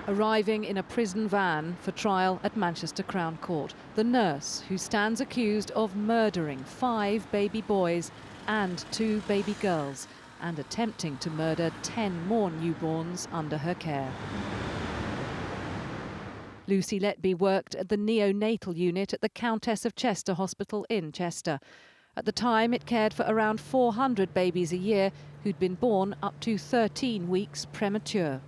Arriving in a prison van for trial at Manchester Crown Court, the nurse who stands accused of murdering 5 baby boys and 2 baby girls and attempting to murder 10 more newborns under her care. Lucy Letby worked at the neonatal unit at the Countess of Chester Hospital in Chester. At the time, it cared for around 400 babies a year who'd been born up to 13 weeks premature.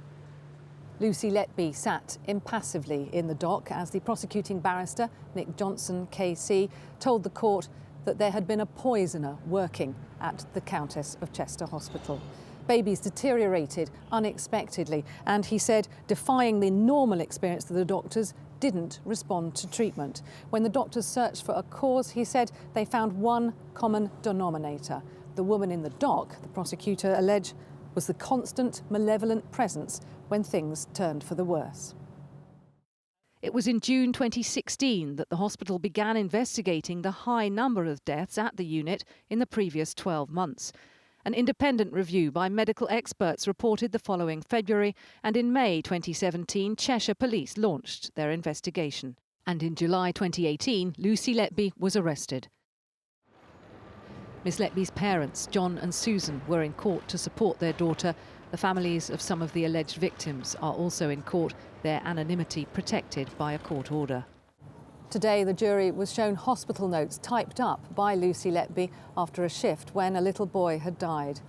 Lucy Letby sat impassively in the dock as the prosecuting barrister, Nick Johnson KC, told the court that there had been a poisoner working at the Countess of Chester Hospital. Babies deteriorated unexpectedly, and he said, defying the normal experience that the doctors didn't respond to treatment. When the doctors searched for a cause, he said they found one common denominator. The woman in the dock, the prosecutor alleged, was the constant malevolent presence when things turned for the worse. It was in June 2016 that the hospital began investigating the high number of deaths at the unit in the previous 12 months. An independent review by medical experts reported the following February, and in May 2017, Cheshire Police launched their investigation. And in July 2018, Lucy Letby was arrested. Miss Letby's parents, John and Susan, were in court to support their daughter. The families of some of the alleged victims are also in court, their anonymity protected by a court order. Today, the jury was shown hospital notes typed up by Lucy Letby after a shift when a little boy had died.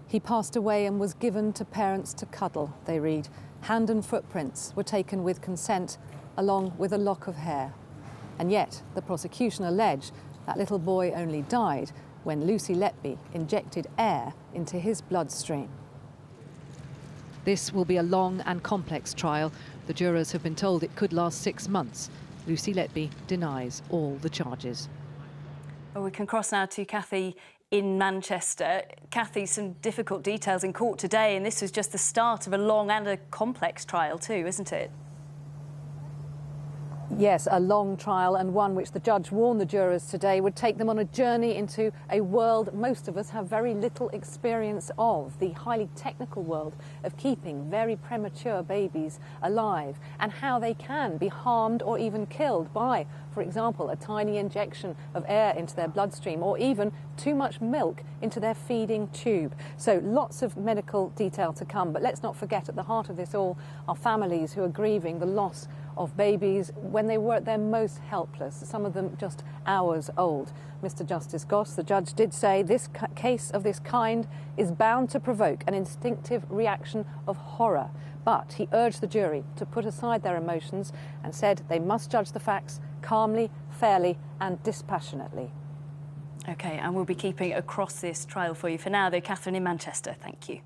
He passed away and was given to parents to cuddle, they read. Hand and footprints were taken with consent, along with a lock of hair. And yet, the prosecution allege that little boy only died when Lucy Letby injected air into his bloodstream. This will be a long and complex trial. The jurors have been told it could last 6 months. Lucy Letby denies all the charges. Well, we can cross now to Kathy in Manchester. Kathy, some difficult details in court today, and this was just the start of a long and a complex trial too, isn't it? Yes, a long trial, and one which the judge warned the jurors today would take them on a journey into a world most of us have very little experience of, the highly technical world of keeping very premature babies alive, and how they can be harmed or even killed by, for example, a tiny injection of air into their bloodstream, or even too much milk into their feeding tube. So lots of medical detail to come, but let's not forget, at the heart of this all are families who are grieving the loss of babies when they were at their most helpless, some of them just hours old. Mr. Justice Goss, the judge, did say this case of this kind is bound to provoke an instinctive reaction of horror, but he urged the jury to put aside their emotions and said they must judge the facts calmly, fairly and dispassionately. OK, and we'll be keeping across this trial for you. For now, though, Catherine in Manchester, thank you.